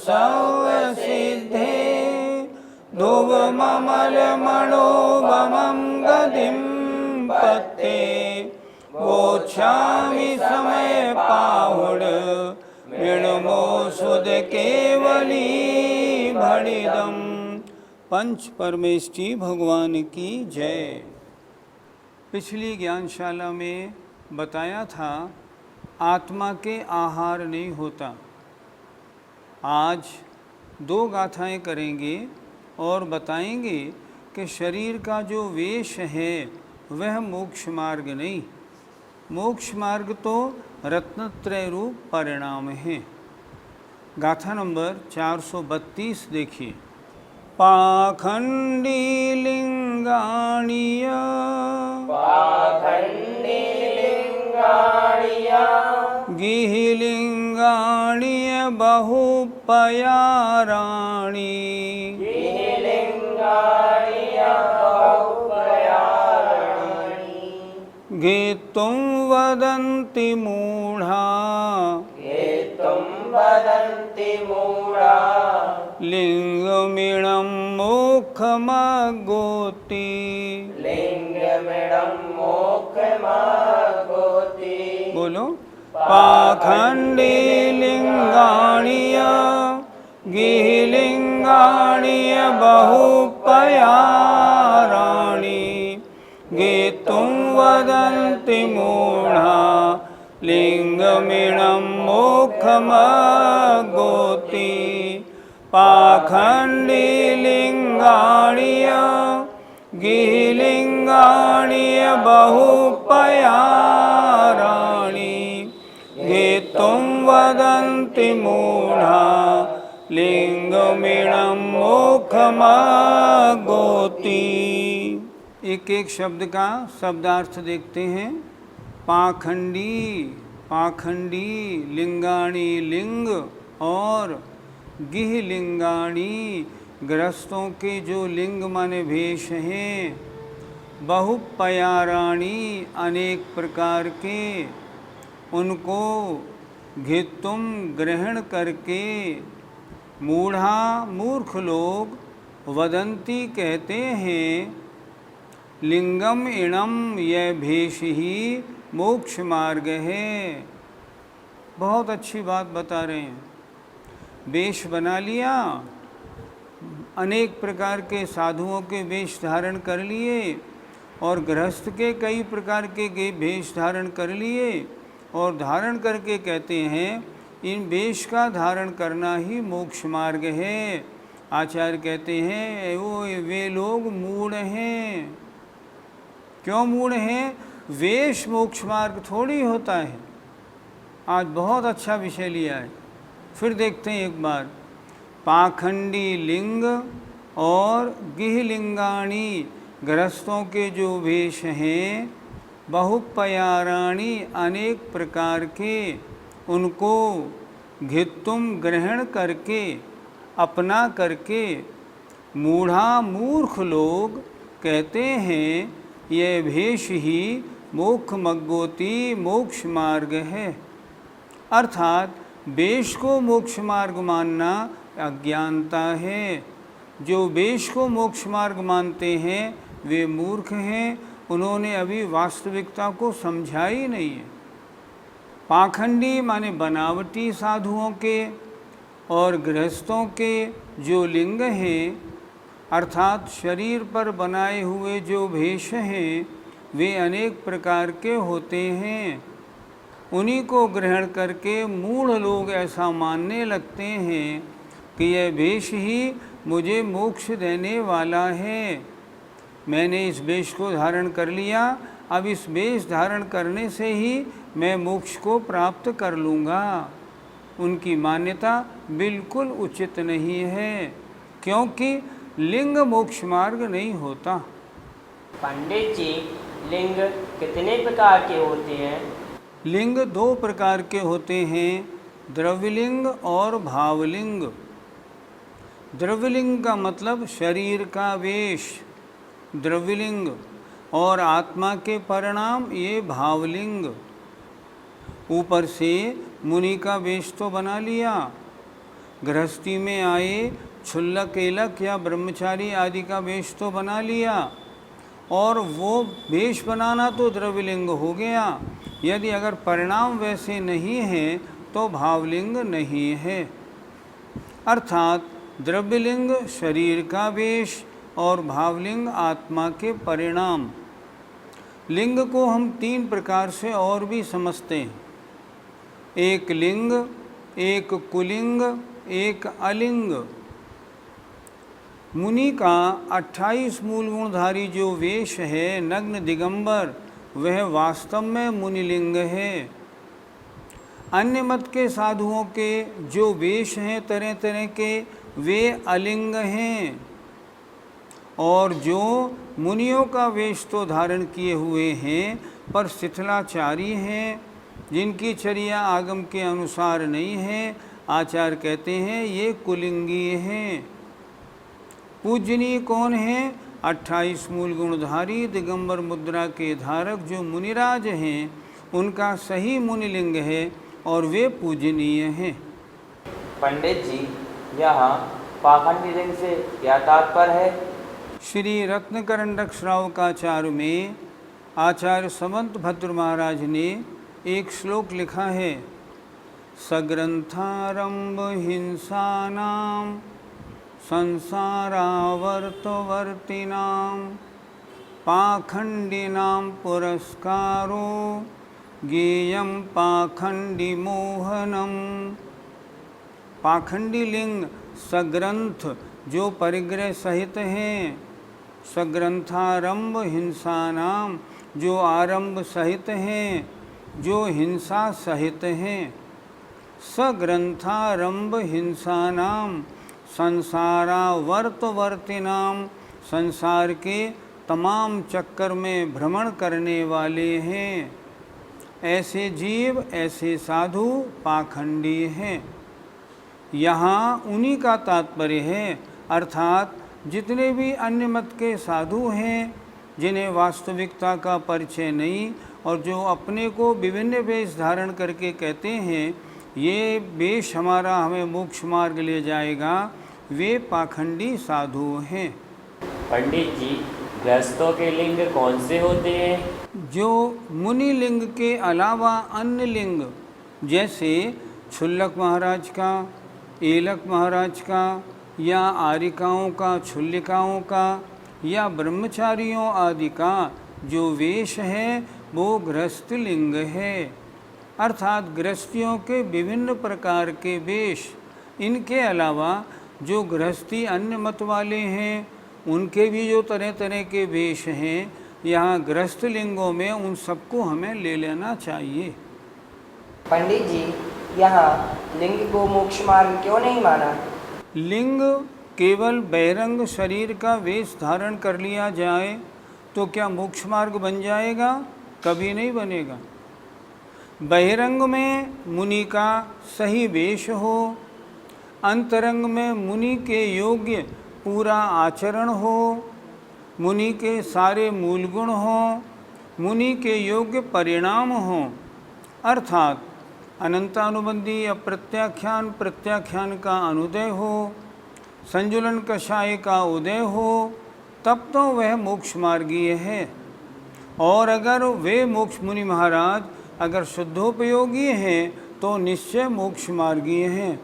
सिद्धे ध्रुवममलमणोभमं गतिं पत्ते वोच्छामि समय पाहुड मृणमो सुध केवली भणिदम। पंच परमेष्ठी भगवान की जय। पिछली ज्ञानशाला में बताया था आत्मा के आहार नहीं होता। आज 2 गाथाएं करेंगे और बताएंगे कि शरीर का जो वेश है वह मोक्ष मार्ग नहीं, मोक्ष मार्ग तो रत्नत्रय रूप परिणाम है। गाथा नंबर 432 देखिए। पाखंडी लिंगाणीय गिहिलिंगाणीय बहुपयाराणी गीतुं वदन्ति मूढ़ा लिंगमिणं मोक्षमगोति बोलो। पाखंडी लिंगाणीय गिहिलिंगाणीय बहुपयाराणी गीतुं वदन्ति मूढ़ा लिंगमिणं मोक्षमगोति। पाखंडी लिंगाणीय गिहिलिंगाणीय बहुपयाराणी गीतुं वदन्ति मूढ़ा लिंगमिणं मोक्षमगोति। एक एक शब्द का शब्दार्थ देखते हैं। पाखंडी, पाखंडी लिंगाणी लिंग और गिह लिंगाणी गृहस्थों के जो लिंग माने भेष हैं। बहुपयाराणी अनेक प्रकार के, उनको घितुम ग्रहण करके मूढ़ा मूर्ख लोग वदंती कहते हैं लिंगम इणम यह भेष ही मोक्ष मार्ग है। बहुत अच्छी बात बता रहे हैं। वेश बना लिया, अनेक प्रकार के साधुओं के वेश धारण कर लिए और गृहस्थ के कई प्रकार के वेश धारण कर लिए और धारण करके कहते हैं इन वेश का धारण करना ही मोक्ष मार्ग है। आचार्य कहते हैं वे लोग मूढ़ हैं। क्यों मूढ़ हैं? वेश मोक्ष मार्ग थोड़ी होता है। आज बहुत अच्छा विषय लिया है। फिर देखते हैं एक बार। पाखंडी लिंग और गिहलिंगाणी गृहस्थों के जो वेश हैं, बहुपयाराणी अनेक प्रकार के, उनको घितुम ग्रहण करके अपना करके मूढ़ा मूर्ख लोग कहते हैं यह भेष ही मोक्षमगोति मोक्ष मार्ग है। अर्थात वेश को मोक्ष मार्ग मानना अज्ञानता है। जो वेश को मोक्ष मार्ग मानते हैं वे मूर्ख हैं। उन्होंने अभी वास्तविकता को समझा ही नहीं है। पाखंडी माने बनावटी साधुओं के और गृहस्थों के जो लिंग हैं, अर्थात शरीर पर बनाए हुए जो भेष हैं, वे अनेक प्रकार के होते हैं। उन्हीं को ग्रहण करके मूढ़ लोग ऐसा मानने लगते हैं कि यह भेष ही मुझे मोक्ष देने वाला है। मैंने इस वेश को धारण कर लिया, अब इस वेश धारण करने से ही मैं मोक्ष को प्राप्त कर लूँगा। उनकी मान्यता बिल्कुल उचित नहीं है, क्योंकि लिंग मोक्ष मार्ग नहीं होता। पंडित जी, लिंग कितने प्रकार के होते हैं? लिंग 2 प्रकार के होते हैं, द्रव्यलिंग और भावलिंग। द्रव्यलिंग का मतलब शरीर का वेश, द्रव्यलिंग, और आत्मा के परिणाम ये भावलिंग। ऊपर से मुनि का वेश तो बना लिया, गृहस्थी में आए क्षुल्लक एलक या ब्रह्मचारी आदि का वेश तो बना लिया, और वो वेश बनाना तो द्रव्यलिंग हो गया। यदि अगर परिणाम वैसे नहीं है तो भावलिंग नहीं है। अर्थात द्रव्यलिंग शरीर का वेश और भावलिंग आत्मा के परिणाम। लिंग को हम 3 प्रकार से और भी समझते हैं, एक लिंग, एक कुलिंग, एक अलिंग। मुनि का 28 मूल गुणधारी जो वेश है नग्न दिगंबर, वह वास्तव में मुनिलिंग है। अन्य मत के साधुओं के जो वेश हैं तरह तरह के, वे अलिंग हैं। और जो मुनियों का वेश तो धारण किए हुए हैं पर शिथिलाचारी हैं, जिनकी चर्या आगम के अनुसार नहीं है, आचार्य कहते हैं ये कुलिंगी हैं। पूजनीय कौन है? 28 मूल गुणधारी दिगंबर मुद्रा के धारक जो मुनिराज हैं, उनका सही मुनिलिंग है और वे पूजनीय हैं। पंडित जी, यहाँ पाखंडी लिंग से क्या तात्पर्य है? श्री रत्नकरंडक श्रावकाचार्य में आचार्य समंत भद्र महाराज ने एक श्लोक लिखा है, सग्रंथारंभ हिंसानाम संसारावर्तवर्तिनाम पाखंडिनाम पुरस्कारो ज्ञेयं पाखंडी मोहनम। पाखंडी लिंग सग्रंथ जो परिग्रह सहित हैं, सग्रंथारंभ हिंसानाम जो आरंभ सहित हैं, जो हिंसा सहित हैं। सग्रंथारंभ हिंसानाम संसारावर्तवर्तिनाम संसार के तमाम चक्कर में भ्रमण करने वाले हैं। ऐसे जीव, ऐसे साधु पाखंडी हैं। यहाँ उन्हीं का तात्पर्य है, अर्थात जितने भी अन्य मत के साधु हैं, जिन्हें वास्तविकता का परिचय नहीं और जो अपने को विभिन्न वेश धारण करके कहते हैं ये वेश हमारा हमें मोक्ष मार्ग ले जाएगा, वे पाखंडी साधु हैं। पंडित जी, गृहस्थों के लिंग कौन से होते हैं? जो मुनि लिंग के अलावा अन्य लिंग, जैसे क्षुल्लक महाराज का, एलक महाराज का, या आरिकाओं का, क्षुल्लिकाओं का, या ब्रह्मचारियों आदि का जो वेश है वो गृहस्थ लिंग है। अर्थात गृहस्थियों के विभिन्न प्रकार के वेश। इनके अलावा जो गृहस्थी अन्य मत वाले हैं उनके भी जो तरह तरह के वेश हैं, यहाँ गृहस्थ लिंगों में उन सबको हमें ले लेना चाहिए। पंडित जी, यहाँ लिंग को मोक्ष मार्ग क्यों नहीं माना? लिंग केवल बहिरंग शरीर का वेश धारण कर लिया जाए तो क्या मोक्ष मार्ग बन जाएगा? कभी नहीं बनेगा। बहिरंग में मुनि का सही वेश हो, अंतरंग में मुनि के योग्य पूरा आचरण हो, मुनि के सारे मूल गुण हों, मुनि के योग्य परिणाम हों, अर्थात अनंतानुबंधी अप्रत्याख्यान प्रत्याख्यान का अनुदय हो, संजुलन कषाय का उदय हो, तब तो वह मोक्ष मार्गीय है। और अगर वे मोक्ष मुनि महाराज अगर शुद्धोपयोगी हैं तो निश्चय मोक्ष मार्गीय हैं।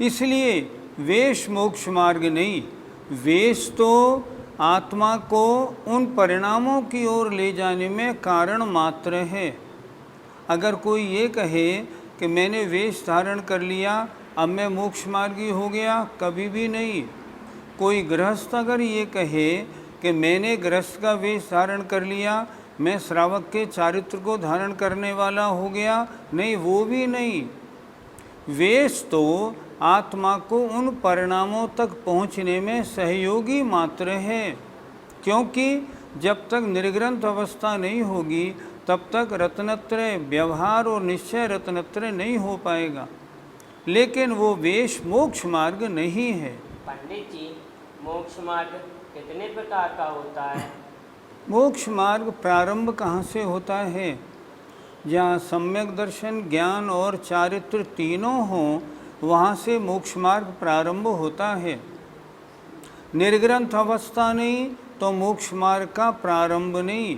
इसलिए वेश मोक्ष मार्ग नहीं, वेश तो आत्मा को उन परिणामों की ओर ले जाने में कारण मात्र है। अगर कोई ये कहे कि मैंने वेश धारण कर लिया अब मैं मोक्ष मार्गी हो गया, कभी भी नहीं। कोई गृहस्थ अगर ये कहे कि मैंने गृहस्थ का वेश धारण कर लिया, मैं श्रावक के चारित्र को धारण करने वाला हो गया, नहीं, वो भी नहीं। वेश तो आत्मा को उन परिणामों तक पहुँचने में सहयोगी मात्र है, क्योंकि जब तक निर्ग्रंथ अवस्था नहीं होगी तब तक रत्नत्रय व्यवहार और निश्चय रत्नत्रय नहीं हो पाएगा। लेकिन वो वेश मोक्ष मार्ग नहीं है। पंडित जी, मोक्ष मार्ग कितने प्रकार का होता है? मोक्ष मार्ग प्रारंभ कहाँ से होता है? जहाँ सम्यक दर्शन, ज्ञान और चारित्र तीनों हों वहाँ से मोक्ष मार्ग प्रारंभ होता है। निर्ग्रंथ अवस्था नहीं तो मोक्ष मार्ग का प्रारंभ नहीं।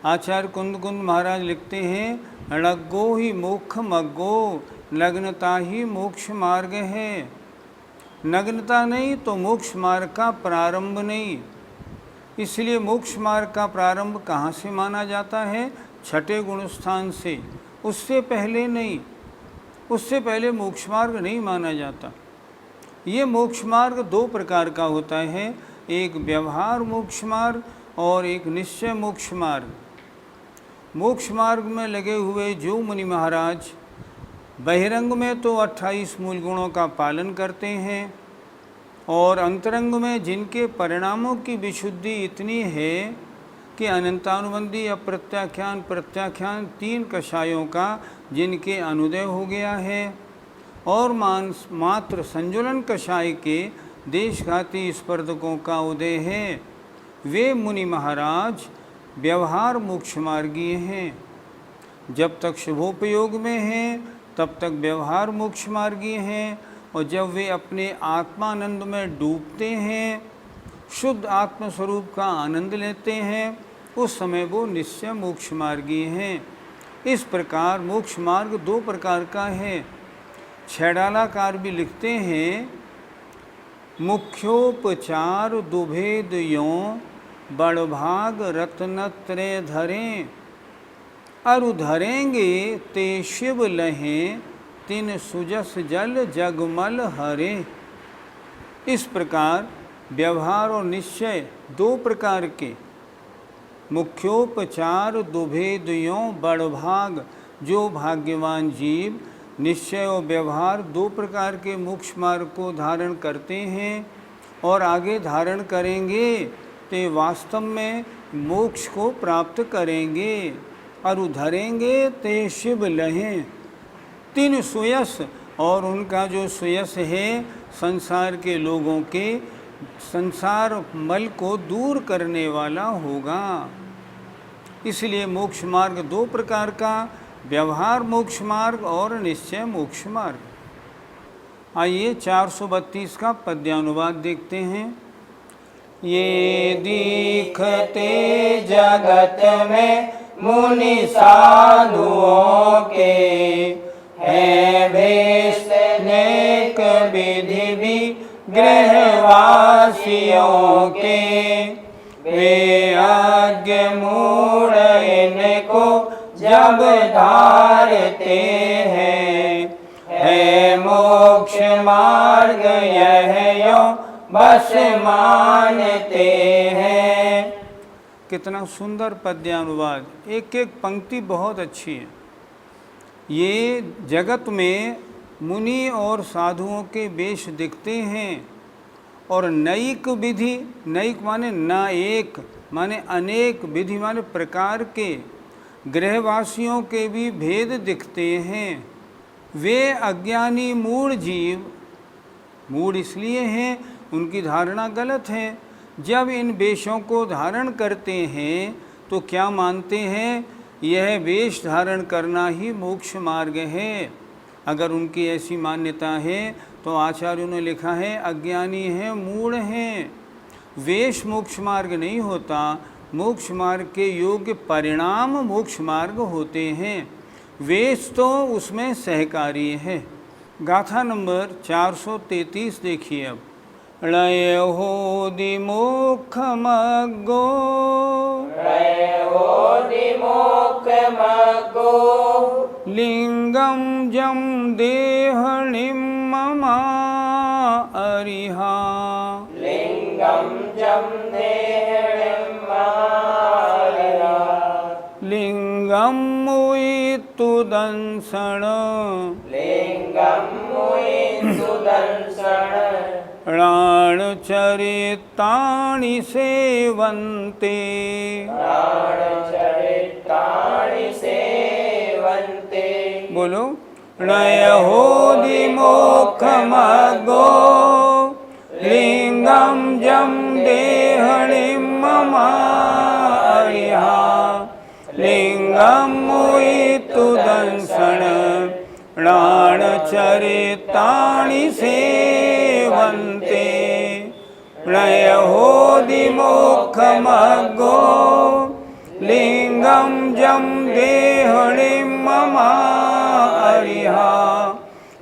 आचार्य कुंद कुंद महाराज लिखते हैं, लग्गो ही मोक्ष मग्गो, नग्नता ही मोक्ष मार्ग है। नग्नता नहीं तो मोक्ष मार्ग का प्रारंभ नहीं। इसलिए मोक्ष मार्ग का प्रारंभ कहाँ से माना जाता है? छठे गुण स्थान से, उससे पहले नहीं। उससे पहले मोक्ष मार्ग नहीं माना जाता। ये मोक्ष मार्ग दो प्रकार का होता है, एक व्यवहार मोक्ष मार्ग और एक निश्चय मोक्ष मार्ग। मोक्ष मार्ग में लगे हुए जो मुनि महाराज बहिरंग में तो 28 मूल गुणों का पालन करते हैं और अंतरंग में जिनके परिणामों की विशुद्धि इतनी है कि अनंतानुबंधी अप्रत्याख्यान प्रत्याख्यान 3 कषायों का जिनके अनुदय हो गया है और मात्र संजुलन कषाय के देशघाती स्पर्धकों का उदय है, वे मुनि महाराज व्यवहार मोक्ष मार्गीय हैं। जब तक शुभोपयोग में हैं तब तक व्यवहार मोक्ष मार्गीय हैं, और जब वे अपने आत्मानंद में डूबते हैं, शुद्ध आत्मस्वरूप का आनंद लेते हैं, उस समय वो निश्चय मोक्ष मार्गीय हैं। इस प्रकार मोक्ष मार्ग दो प्रकार का है। छैडालाकार भी लिखते हैं, मुख्योपचार दुभेद यों, बड़भाग रत्नत्रय धरें, अरु धरेंगे ते शिव लहें, तिन सुजस जल जगमल हरे। इस प्रकार व्यवहार और निश्चय दो प्रकार के, मुख्योपचार दुभेद यों, बड़भाग जो भाग्यवान जीव निश्चय और व्यवहार दो प्रकार के मोक्ष मार्ग को धारण करते हैं और आगे धारण करेंगे, ते वास्तव में मोक्ष को प्राप्त करेंगे। अरु धरेंगे ते शिव लहें, तीन सुयस, और उनका जो सुयस है संसार के लोगों के संसार मल को दूर करने वाला होगा। इसलिए मोक्ष मार्ग दो प्रकार का, व्यवहार मोक्ष मार्ग और निश्चय मोक्ष मार्ग। आइए 432 का पद्यानुवाद देखते हैं। ये दीखते जगत में मुनि साधुओं के, है भेष नेक विधि भी गृहवासियों के, वे आज्ञ मूढ़ इनको जब धारते हैं, है मोक्ष मार्ग यह यो बस मानते हैं। कितना सुंदर पद्यानुवाद, एक एक पंक्ति बहुत अच्छी है। ये जगत में मुनि और साधुओं के वेश दिखते हैं और नैक विधि, नैक माने न एक माने अनेक, विधि माने प्रकार के गृहवासियों के भी भेद दिखते हैं। वे अज्ञानी मूढ़ जीव, मूढ़ इसलिए हैं उनकी धारणा गलत है, जब इन वेशों को धारण करते हैं तो क्या मानते हैं, यह वेश धारण करना ही मोक्ष मार्ग है। अगर उनकी ऐसी मान्यता है तो आचार्यों ने लिखा है अज्ञानी हैं, मूढ़ हैं। वेश मोक्ष मार्ग नहीं होता, मोक्ष मार्ग के योग्य परिणाम मोक्ष मार्ग होते हैं। वेश तो उसमें सहकारी है। गाथा नंबर 433 देखिए अब। लय हो दिमोख मग्गो, लय हो दिमोख मग्गो, लिंगम जम देहणिम ममा अरिहा, लिंगम जम देहणिम मारिहा, लिंगम मुइतु दंसण, लिंगम मुइतु दंसण, प्राण चरितानि सेवन्ते, प्राण चरितानि सेवन्ते। बोलो। नय होदि मोक्ष मग्गो, लिंगम जम देहणिम ममा अरिहा, लिंगम मुइतु दंसण, प्राण चरितानि सेवन्ते प्रणयहोदिमोक्षमग्गो लिंगम जम देहणिं ममारिहा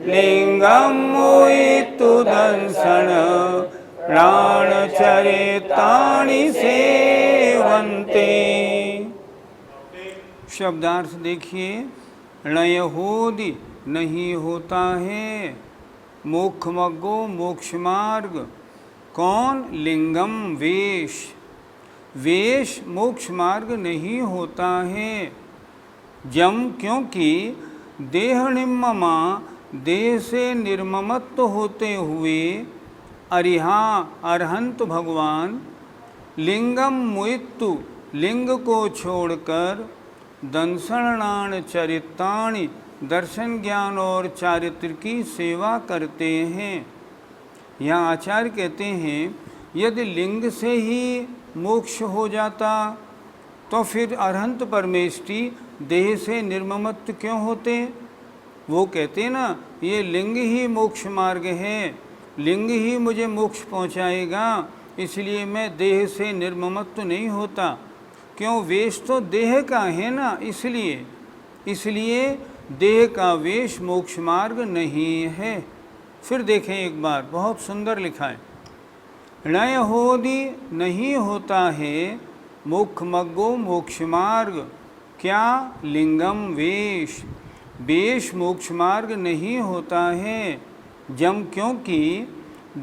लिंगम मोहितु दंसन प्राणचरितानि सेवन्ते। शब्दार्थ देखिए, णयहोदि नहीं होता है, मोक्षमग्गो मोक्ष मार्ग। कौन? लिंगम वेश, वेश मोक्ष मार्ग नहीं होता है। जम क्योंकि देह निम्ममा देह से निर्ममत्व होते हुए अरिहा अरहंत भगवान लिंगम मुइत्तु लिंग को छोड़कर दंसणान चरितानि दर्शन ज्ञान और चारित्र की सेवा करते हैं। यहाँ आचार्य कहते हैं यदि लिंग से ही मोक्ष हो जाता तो फिर अरहंत परमेष्टि देह से निर्ममत्व क्यों होते? वो कहते ना ये लिंग ही मोक्ष मार्ग है, लिंग ही मुझे मोक्ष पहुँचाएगा, इसलिए मैं देह से निर्ममत्व नहीं होता। क्यों? वेश तो देह का है ना, इसलिए देह का वेश मोक्ष मार्ग नहीं है। फिर देखें एक बार, बहुत सुंदर लिखा है, णयहोदि नहीं होता है मोक्षमग्गो मोक्ष मार्ग। क्या? लिंगम वेश, वेश मोक्ष मार्ग नहीं होता है। जम क्योंकि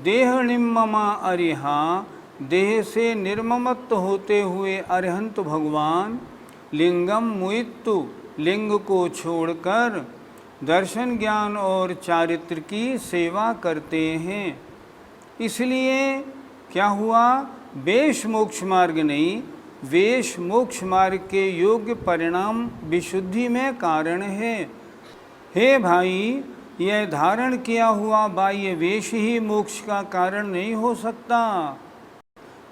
देह निम्ममा अरिहा देह से निर्ममत्व होते हुए अरहंत भगवान लिंगम मुइत्तु लिंग को छोड़कर दर्शन ज्ञान और चारित्र की सेवा करते हैं। इसलिए क्या हुआ? वेश मोक्ष मार्ग नहीं, वेश मोक्ष मार्ग के योग्य परिणाम विशुद्धि में कारण है। हे भाई, यह धारण किया हुआ बाह्य वेश ही मोक्ष का कारण नहीं हो सकता,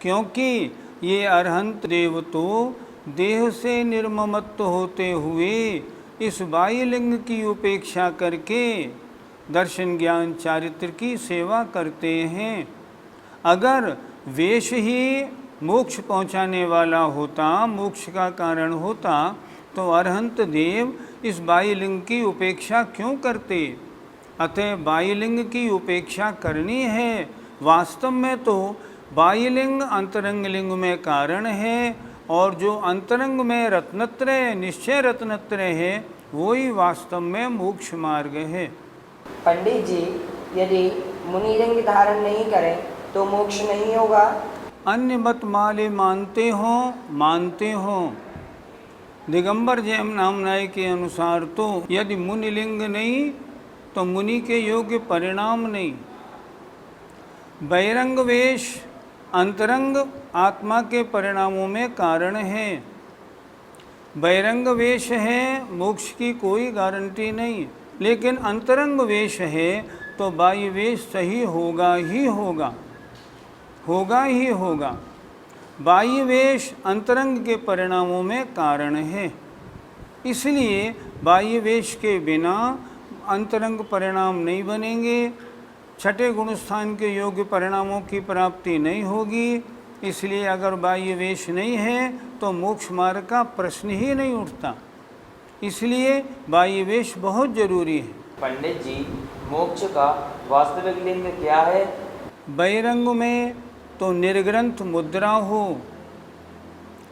क्योंकि ये अरहंत देव तो देह से निर्ममत्व होते हुए इस बाह्य लिंग की उपेक्षा करके दर्शन ज्ञान चारित्र की सेवा करते हैं। अगर वेश ही मोक्ष पहुँचाने वाला होता, मोक्ष का कारण होता, तो अरहंत देव इस बाह्य लिंग की उपेक्षा क्यों करते? अतः बाह्य लिंग की उपेक्षा करनी है। वास्तव में तो बाह्य लिंग अंतरंग लिंग में कारण है, और जो अंतरंग में रत्नत्रय निश्चय रत्नत्रय है वही वास्तव में मोक्ष मार्ग है। पंडित जी, यदि मुनि लिंग धारण नहीं करें तो मोक्ष नहीं होगा? अन्य मत माले मानते हो दिगंबर जैन नामनाय के अनुसार तो यदि मुनि लिंग नहीं तो मुनि के योग्य परिणाम नहीं। बहिरंग वेश अंतरंग आत्मा के परिणामों में कारण है। बहिरंग वेश है, मोक्ष की कोई गारंटी नहीं, लेकिन अंतरंग वेश है तो बाह्य वेश सही होगा ही होगा, होगा ही होगा। बाह्य वेश अंतरंग के परिणामों में कारण है, इसलिए बाह्य वेश के बिना अंतरंग परिणाम नहीं बनेंगे, छठे गुणस्थान के योग्य परिणामों की प्राप्ति नहीं होगी। इसलिए अगर बाह्य वेश नहीं है तो मोक्ष मार्ग का प्रश्न ही नहीं उठता, इसलिए बाह्य वेश बहुत जरूरी है। पंडित जी, मोक्ष का वास्तविक लिंग क्या है? बहिरंग में तो निर्ग्रंथ मुद्रा हो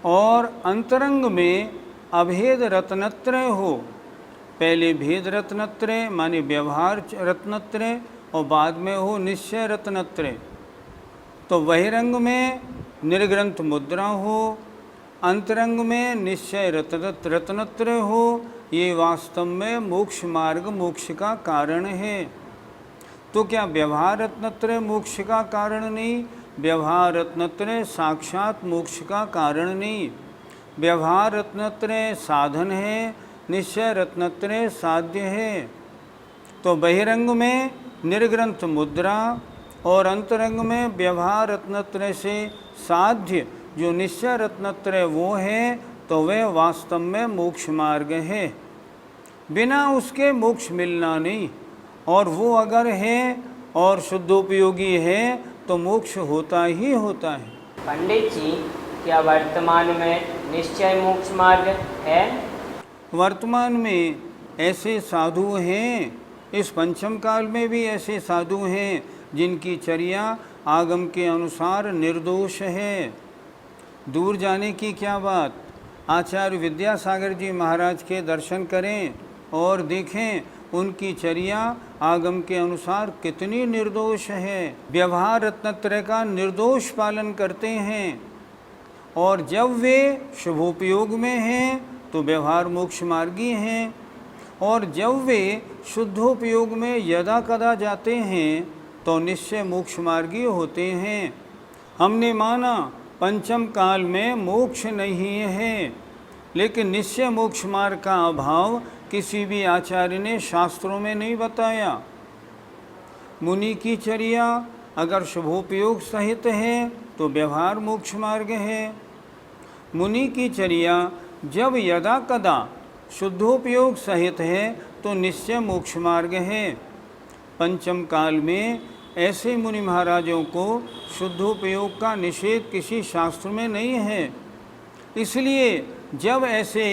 और अंतरंग में अभेद रत्नत्रय हो। पहले भेद रत्नत्रय माने व्यवहार रत्नत्रय और बाद में हो निश्चय रत्नत्रय। तो बहिरंग में निर्ग्रंथ मुद्रा हो, अंतरंग में निश्चय रत्नत्रय हो, ये वास्तव में मोक्ष मार्ग मोक्ष का कारण है। तो क्या व्यवहार रत्नत्रय मोक्ष का कारण नहीं? व्यवहार रत्नत्रय साक्षात मोक्ष का कारण नहीं। व्यवहार रत्नत्रय साधन है, निश्चय रत्नत्रय साध्य है। तो बहिरंग में निर्ग्रंथ मुद्रा और अंतरंग में व्यवहार रत्नत्रय से साध्य जो निश्चय रत्नत्रय वो है, तो वह वास्तव में मोक्ष मार्ग है। बिना उसके मोक्ष मिलना नहीं। और वो अगर है और शुद्धोपयोगी है तो मोक्ष होता ही होता है। पंडित जी, क्या वर्तमान में निश्चय मोक्ष मार्ग है? वर्तमान में ऐसे साधु हैं, इस पंचम काल में भी ऐसे साधु हैं जिनकी चर्या आगम के अनुसार निर्दोष है। दूर जाने की क्या बात, आचार्य विद्यासागर जी महाराज के दर्शन करें और देखें उनकी चर्या आगम के अनुसार कितनी निर्दोष है। व्यवहार रत्नत्रय का निर्दोष पालन करते हैं और जब वे शुभोपयोग में हैं तो व्यवहार मोक्ष मार्गी हैं, और जब वे शुद्धोपयोग में यदा कदा जाते हैं तो निश्चय मोक्ष मार्गी होते हैं। हमने माना पंचम काल में मोक्ष नहीं है, लेकिन निश्चय मोक्ष मार्ग का अभाव किसी भी आचार्य ने शास्त्रों में नहीं बताया। मुनि की चर्या अगर शुभोपयोग सहित है तो व्यवहार मोक्ष मार्ग है। मुनि की चर्या जब यदा कदा शुद्धोपयोग सहित है तो निश्चय मोक्ष मार्ग है। पंचम काल में ऐसे मुनि महाराजों को शुद्धोपयोग का निषेध किसी शास्त्र में नहीं है। इसलिए जब ऐसे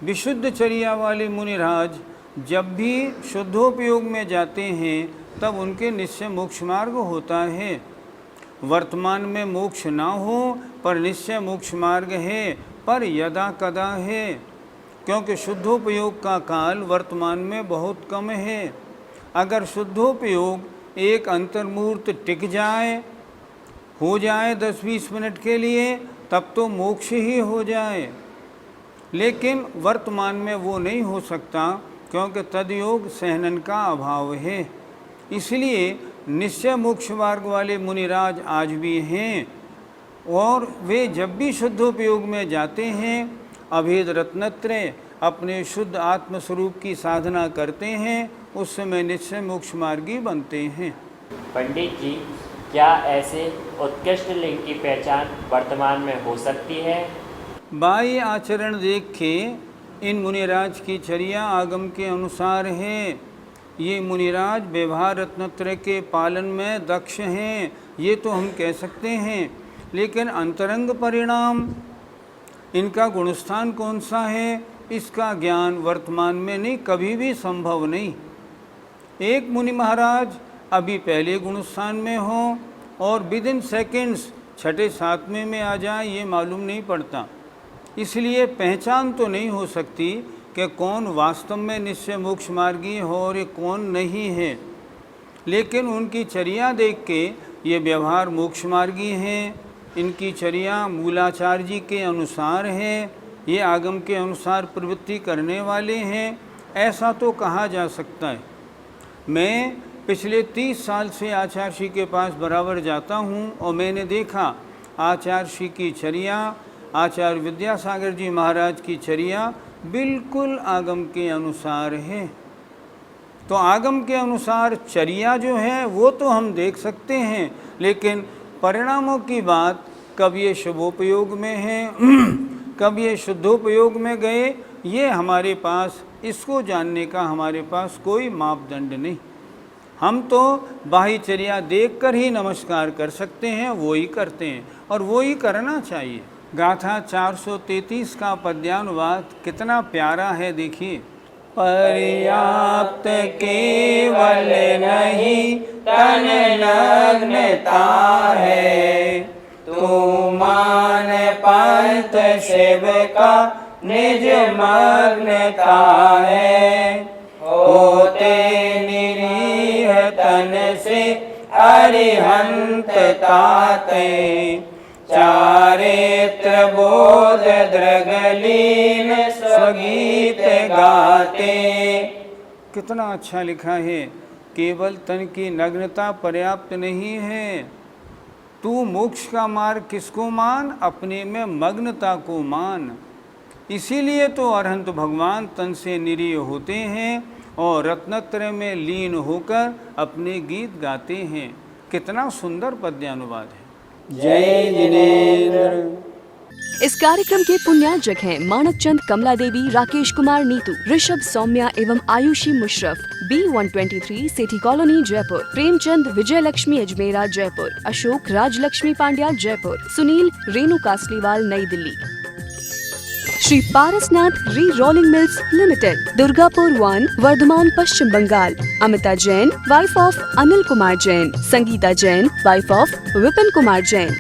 विशुद्ध चर्या वाले मुनिराज जब भी शुद्धोपयोग में जाते हैं तब उनके निश्चय मोक्ष मार्ग होता है। वर्तमान में मोक्ष ना हो पर निश्चय मोक्ष मार्ग है, पर यदा कदा है, क्योंकि शुद्धोपयोग का काल वर्तमान में बहुत कम है। अगर शुद्धोपयोग एक अंतर्मूर्त टिक जाए, हो जाए 10-20 मिनट के लिए, तब तो मोक्ष ही हो जाए, लेकिन वर्तमान में वो नहीं हो सकता क्योंकि तदयोग सहनन का अभाव है। इसलिए निश्चय मोक्ष मार्ग वाले मुनिराज आज भी हैं, और वे जब भी शुद्धोपयोग में जाते हैं अभेद रत्नत्रय अपने शुद्ध आत्मस्वरूप की साधना करते हैं, उस समय निश्चय मोक्ष मार्गी बनते हैं। पंडित जी, क्या ऐसे उत्कृष्ट लिंग की पहचान वर्तमान में हो सकती है? बाह्य आचरण देख के इन मुनिराज की चर्या आगम के अनुसार है। ये मुनिराज व्यवहार रत्नत्रय के पालन में दक्ष हैं, ये तो हम कह सकते हैं, लेकिन अंतरंग परिणाम इनका गुणस्थान कौन सा है इसका ज्ञान वर्तमान में नहीं, कभी भी संभव नहीं। एक मुनि महाराज अभी पहले गुणस्थान में हों और विद इन सेकेंड्स छठे सातवें में आ जाए, ये मालूम नहीं पड़ता। इसलिए पहचान तो नहीं हो सकती कि कौन वास्तव में निश्चय मोक्ष मार्गी हो और ये कौन नहीं है, लेकिन उनकी चर्या देख के ये व्यवहार मोक्ष मार्गी हैं। इनकी चर्या मूलाचार्य जी के अनुसार है, ये आगम के अनुसार प्रवृत्ति करने वाले हैं, ऐसा तो कहा जा सकता है। मैं पिछले 30 साल से आचार्य श्री के पास बराबर जाता हूँ और मैंने देखा आचार्य श्री की चर्या, आचार्य विद्यासागर जी महाराज की चर्या बिल्कुल आगम के अनुसार है। तो आगम के अनुसार चर्या जो है वो तो हम देख सकते हैं, लेकिन परिणामों की बात कब ये शुभोपयोग में है कब ये शुद्धोपयोग में गए, ये हमारे पास इसको जानने का हमारे पास कोई मापदंड नहीं। हम तो बाह्यचर्या देखकर ही नमस्कार कर सकते हैं, वो ही करते हैं और वो ही करना चाहिए। गाथा 433 का पद्यानुवाद कितना प्यारा है, देखिए। पर्याप्त केवल नहीं तन नग्नता है, तू मान पंथ शिव का निज मग्नता है। होते निरीह तन से अरिहंत ताते, चारित्र बोध दृगलीन स्वगीत गाते। कितना अच्छा लिखा है। केवल तन की नग्नता पर्याप्त नहीं है, तू मोक्ष का मार्ग किसको मान, अपने में मग्नता को मान। इसीलिए तो अरहंत भगवान तन से निरीह होते हैं और रत्नत्रय में लीन होकर अपने गीत गाते हैं। कितना सुंदर पद्यानुवाद है। जय जिनेन्द्र। इस कार्यक्रम के पुण्यार्जक हैं माणक चंद, कमला देवी, राकेश कुमार नीतू, ऋषभ, सौम्या एवं Ayushi Musharraf, B123 city colony Jaipur, Premchand, Vijay Lakshmi Ajmera Jaipur, Ashok, Rajlakshmi Pandya Jaipur, Sunil, Renu Kasliwal New Delhi. Shri Parasnath re rolling mills limited, Durgapur 1, Vardhaman, Paschim Bangal. Amita Jain, wife of Anil Kumar Jain, Sangeeta Jain, wife of Vipin Kumar Jain,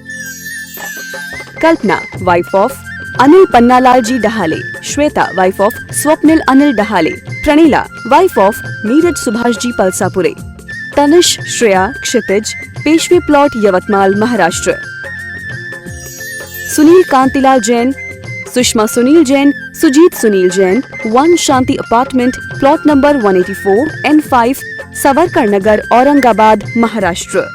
Kalpana, wife of Anil Pannalal ji Dahale, Shweta, wife of Swapnil Anil Dahale, Praneela, wife of Neeraj Subhash ji Palsapure, Tanish, Shreya, Kshitij, Peshwe plot, Yavatmal, Maharashtra. Sunil Kantilal Jain, Sushma Sunil Jain, Sujeet Sunil Jain, 1 Shanti apartment, plot number 184 N5, Savarkar Nagar, Aurangabad, Maharashtra.